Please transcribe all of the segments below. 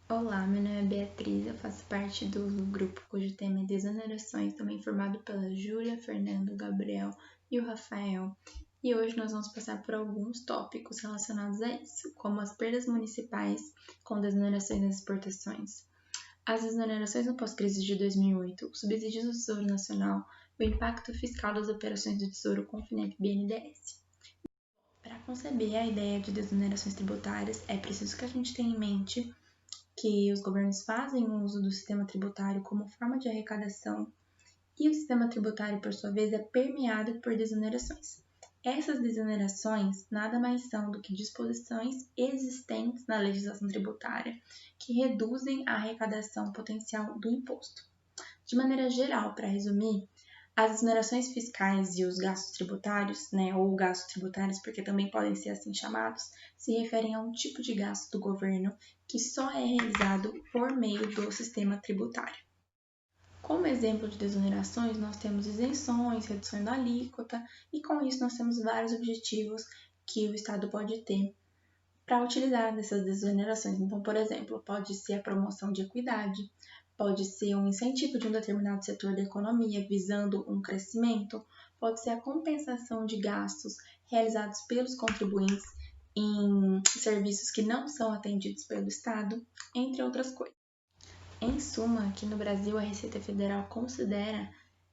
Olá, meu nome é Beatriz, eu faço parte do grupo cujo tema é desonerações, também formado pela Júlia, Fernando, Gabriel e o Rafael. E hoje nós vamos passar por alguns tópicos relacionados a isso, como as perdas municipais com desonerações nas exportações, as desonerações no pós-crise de 2008, os subsídios do Tesouro Nacional, o impacto fiscal das operações do Tesouro com o FINEP BNDES. Para conceber a ideia de desonerações tributárias, é preciso que a gente tenha em mente que os governos fazem uso do sistema tributário como forma de arrecadação e o sistema tributário, por sua vez, é permeado por desonerações. Essas desonerações nada mais são do que disposições existentes na legislação tributária que reduzem a arrecadação potencial do imposto. De maneira geral, para resumir, as exonerações fiscais e os gastos tributários, ou gastos tributários, porque também podem ser assim chamados, se referem a um tipo de gasto do governo que só é realizado por meio do sistema tributário. Como exemplo de desonerações, nós temos isenções, redução da alíquota, e com isso nós temos vários objetivos que o Estado pode ter para utilizar dessas desonerações. Então, por exemplo, pode ser a promoção de equidade, pode ser um incentivo de um determinado setor da economia visando um crescimento, pode ser a compensação de gastos realizados pelos contribuintes em serviços que não são atendidos pelo Estado, entre outras coisas. Em suma, aqui no Brasil, a Receita Federal considera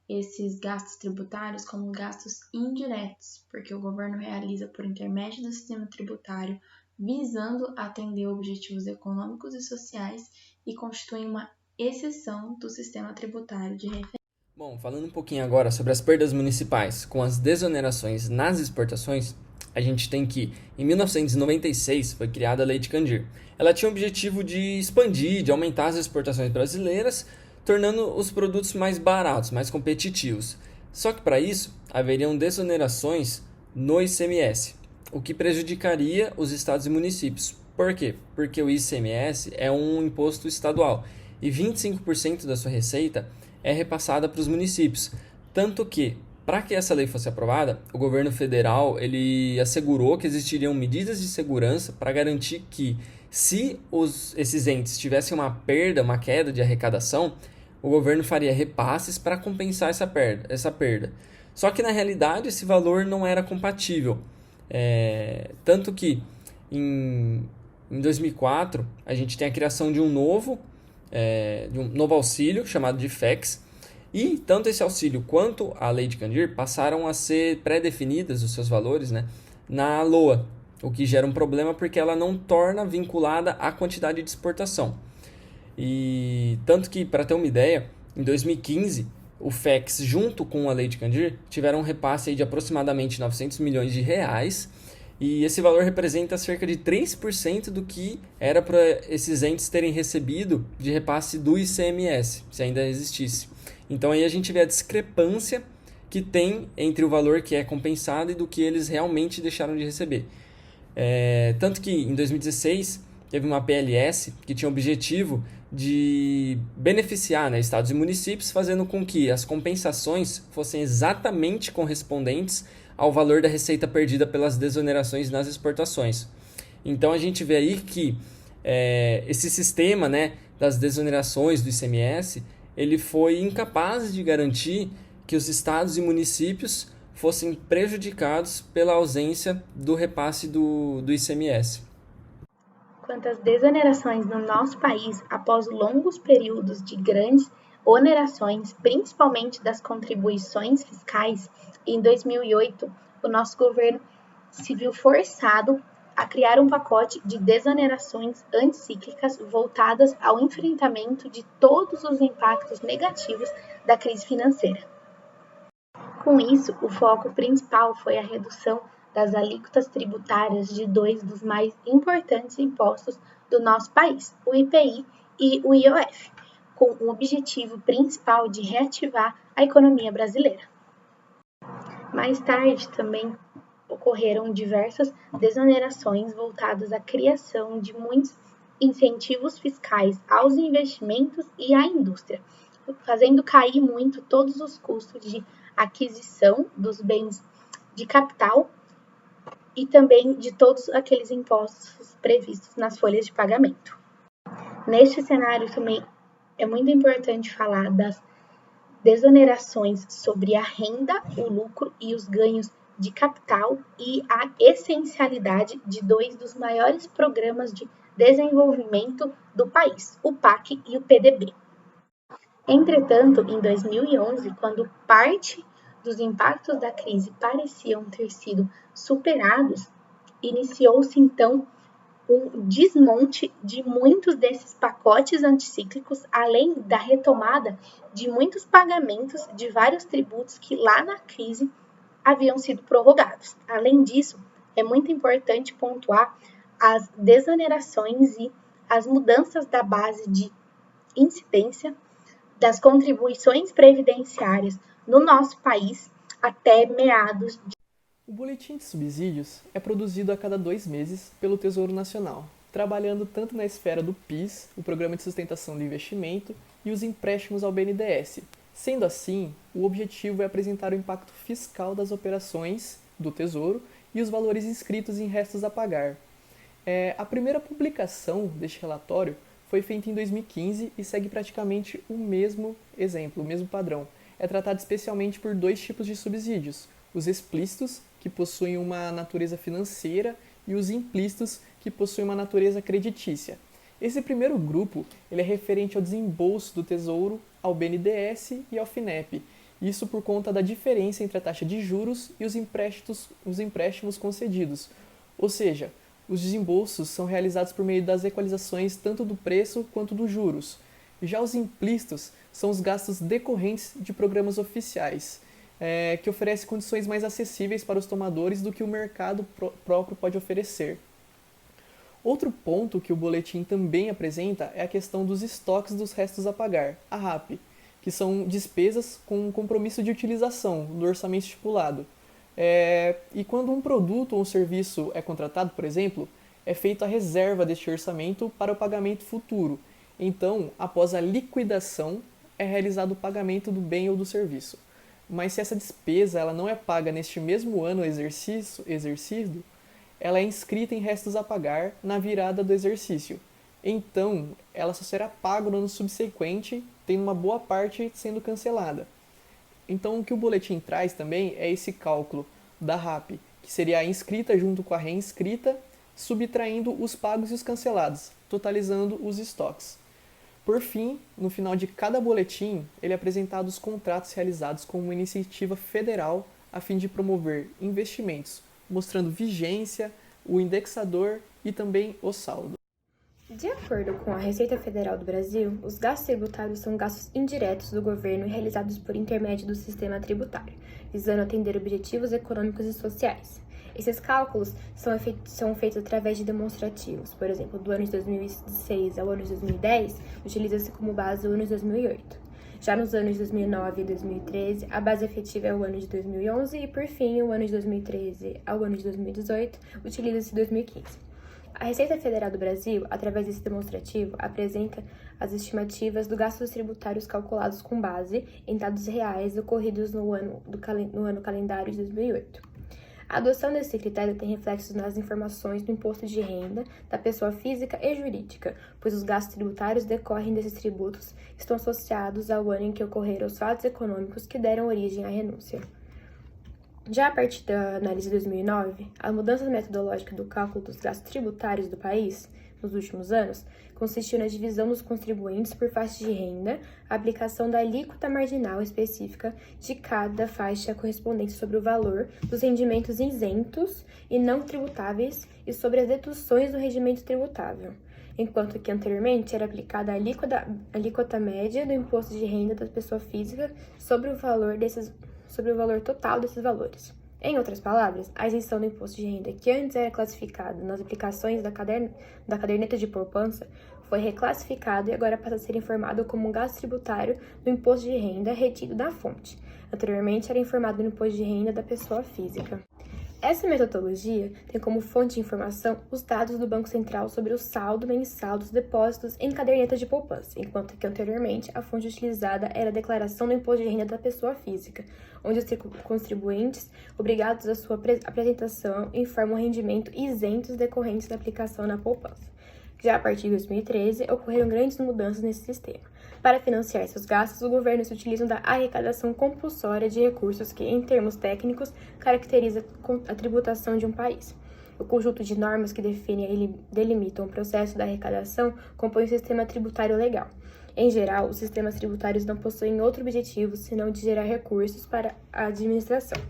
esses gastos tributários como gastos indiretos, porque o governo realiza por intermédio do sistema tributário, visando atender objetivos econômicos e sociais e constituem uma exceção do sistema tributário de referência. Bom, falando um pouquinho agora sobre as perdas municipais com as desonerações nas exportações, a gente tem que, em 1996, foi criada a Lei de Candir. Ela tinha o objetivo de expandir, de aumentar as exportações brasileiras, tornando os produtos mais baratos, mais competitivos. Só que para isso, haveriam desonerações no ICMS, o que prejudicaria os estados e municípios. Por quê? Porque o ICMS é um imposto estadual e 25% da sua receita é repassada para os municípios. Tanto que, para que essa lei fosse aprovada, o governo federal ele assegurou que existiriam medidas de segurança para garantir que, se esses entes tivessem uma perda, uma queda de arrecadação, o governo faria repasses para compensar essa perda. Só que, na realidade, esse valor não era compatível. Tanto que, em 2004, a gente tem a criação de um novo auxílio chamado de FEX, e tanto esse auxílio quanto a Lei de Candir passaram a ser pré-definidas os seus valores, né, na LOA, o que gera um problema porque ela não torna vinculada à quantidade de exportação. E tanto que, para ter uma ideia, em 2015, o FEX, junto com a Lei de Candir, tiveram um repasse aí de aproximadamente 900 milhões de reais, e esse valor representa cerca de 3% do que era para esses entes terem recebido de repasse do ICMS, se ainda existisse. Então aí a gente vê a discrepância que tem entre o valor que é compensado e do que eles realmente deixaram de receber. Tanto que em 2016 teve uma PLS que tinha o objetivo de beneficiar, né, estados e municípios, fazendo com que as compensações fossem exatamente correspondentes ao valor da receita perdida pelas desonerações nas exportações. Então a gente vê aí que esse sistema, né, das desonerações do ICMS, ele foi incapaz de garantir que os estados e municípios fossem prejudicados pela ausência do repasse do ICMS. Quanto às desonerações no nosso país após longos períodos de grandes onerações, principalmente das contribuições fiscais, em 2008, o nosso governo se viu forçado a criar um pacote de desonerações anticíclicas voltadas ao enfrentamento de todos os impactos negativos da crise financeira. Com isso, o foco principal foi a redução das alíquotas tributárias de dois dos mais importantes impostos do nosso país, o IPI e o IOF, com o objetivo principal de reativar a economia brasileira. Mais tarde, também ocorreram diversas desonerações voltadas à criação de muitos incentivos fiscais aos investimentos e à indústria, fazendo cair muito todos os custos de aquisição dos bens de capital e também de todos aqueles impostos previstos nas folhas de pagamento. Neste cenário também é muito importante falar das desonerações sobre a renda, o lucro e os ganhos de capital e a essencialidade de dois dos maiores programas de desenvolvimento do país, o PAC e o PDB. Entretanto, em 2011, quando parte dos impactos da crise pareciam ter sido superados, iniciou-se então o desmonte de muitos desses pacotes anticíclicos, além da retomada de muitos pagamentos de vários tributos que lá na crise haviam sido prorrogados. Além disso, é muito importante pontuar as desonerações e as mudanças da base de incidência das contribuições previdenciárias no nosso país até meados de... O Boletim de Subsídios é produzido a cada 2 meses pelo Tesouro Nacional, trabalhando tanto na esfera do PIS, o Programa de Sustentação do Investimento, e os empréstimos ao BNDES. Sendo assim, o objetivo é apresentar o impacto fiscal das operações do Tesouro e os valores inscritos em restos a pagar. A primeira publicação deste relatório foi feita em 2015 e segue praticamente o mesmo exemplo, o mesmo padrão. É tratado especialmente por 2 tipos de subsídios: os explícitos, que possuem uma natureza financeira, e os implícitos, que possuem uma natureza creditícia. Esse primeiro grupo ele é referente ao desembolso do Tesouro, ao BNDES e ao FINEP. Isso por conta da diferença entre a taxa de juros e os empréstimos concedidos. Ou seja, os desembolsos são realizados por meio das equalizações tanto do preço quanto dos juros. Já os implícitos são os gastos decorrentes de programas oficiais, que oferece condições mais acessíveis para os tomadores do que o mercado próprio pode oferecer. Outro ponto que o boletim também apresenta é a questão dos estoques dos restos a pagar, a RAP, que são despesas com compromisso de utilização do orçamento estipulado. E quando um produto ou um serviço é contratado, por exemplo, é feita a reserva deste orçamento para o pagamento futuro. Então, após a liquidação, é realizado o pagamento do bem ou do serviço. Mas se essa despesa ela não é paga neste mesmo ano exercido, ela é inscrita em restos a pagar na virada do exercício. Então, ela só será paga no ano subsequente, tendo uma boa parte sendo cancelada. Então, o que o boletim traz também é esse cálculo da RAP, que seria a inscrita junto com a reinscrita, subtraindo os pagos e os cancelados, totalizando os estoques. Por fim, no final de cada boletim, ele é apresentado os contratos realizados com uma iniciativa federal a fim de promover investimentos, mostrando vigência, o indexador e também o saldo. De acordo com a Receita Federal do Brasil, os gastos tributários são gastos indiretos do governo e realizados por intermédio do sistema tributário, visando atender objetivos econômicos e sociais. Esses cálculos são feitos através de demonstrativos. Por exemplo, do ano de 2006 ao ano de 2010, utiliza-se como base o ano de 2008. Já nos anos de 2009 e 2013, a base efetiva é o ano de 2011 e, por fim, o ano de 2013 ao ano de 2018, utiliza-se 2015. A Receita Federal do Brasil, através desse demonstrativo, apresenta as estimativas dos gastos tributários calculados com base em dados reais ocorridos no ano calendário de 2008. A adoção desse critério tem reflexos nas informações do imposto de renda da pessoa física e jurídica, pois os gastos tributários decorrem desses tributos e estão associados ao ano em que ocorreram os fatos econômicos que deram origem à renúncia. Já a partir da análise de 2009, a mudança metodológica do cálculo dos gastos tributários do país, nos últimos anos, consistiu na divisão dos contribuintes por faixa de renda, a aplicação da alíquota marginal específica de cada faixa correspondente sobre o valor dos rendimentos isentos e não tributáveis e sobre as deduções do rendimento tributável, enquanto que anteriormente era aplicada a alíquota média do imposto de renda da pessoa física sobre o valor total desses valores. Em outras palavras, a isenção do imposto de renda, que antes era classificada nas aplicações da caderneta de poupança, foi reclassificado e agora passa a ser informado como um gasto tributário do imposto de renda retido da fonte. Anteriormente era informado no imposto de renda da pessoa física. Essa metodologia tem como fonte de informação os dados do Banco Central sobre o saldo mensal dos depósitos em cadernetas de poupança, enquanto que anteriormente a fonte utilizada era a declaração do imposto de renda da pessoa física, onde os contribuintes, obrigados à sua apresentação, informam o rendimento isentos decorrentes da aplicação na poupança. Já a partir de 2013, ocorreram grandes mudanças nesse sistema. Para financiar seus gastos, os governos se utilizam da arrecadação compulsória de recursos que, em termos técnicos, caracteriza a tributação de um país. O conjunto de normas que definem e delimitam o processo da arrecadação compõe o sistema tributário legal. Em geral, os sistemas tributários não possuem outro objetivo senão de gerar recursos para a administração.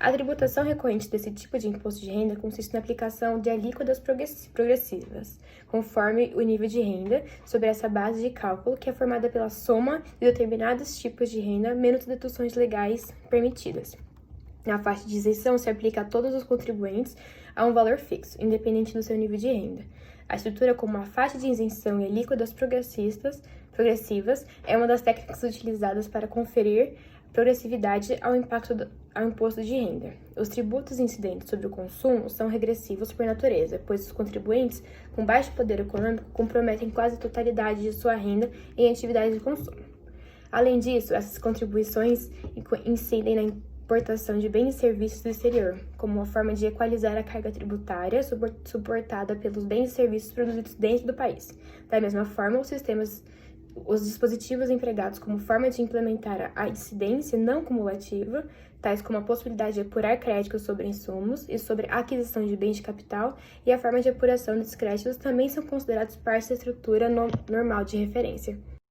A tributação recorrente desse tipo de imposto de renda consiste na aplicação de alíquotas progressivas, conforme o nível de renda, sobre essa base de cálculo que é formada pela soma de determinados tipos de renda menos deduções legais permitidas. A faixa de isenção se aplica a todos os contribuintes a um valor fixo, independente do seu nível de renda. A estrutura como a faixa de isenção e alíquotas progressivas é uma das técnicas utilizadas para conferir progressividade ao imposto de renda. Os tributos incidentes sobre o consumo são regressivos por natureza, pois os contribuintes com baixo poder econômico comprometem quase a totalidade de sua renda em atividades de consumo. Além disso, essas contribuições incidem na importação de bens e serviços do exterior, como uma forma de equalizar a carga tributária suportada pelos bens e serviços produzidos dentro do país. Da mesma forma, os dispositivos empregados como forma de implementar a incidência não cumulativa, tais como a possibilidade de apurar créditos sobre insumos e sobre a aquisição de bens de capital e a forma de apuração desses créditos também são considerados parte da estrutura normal de referência.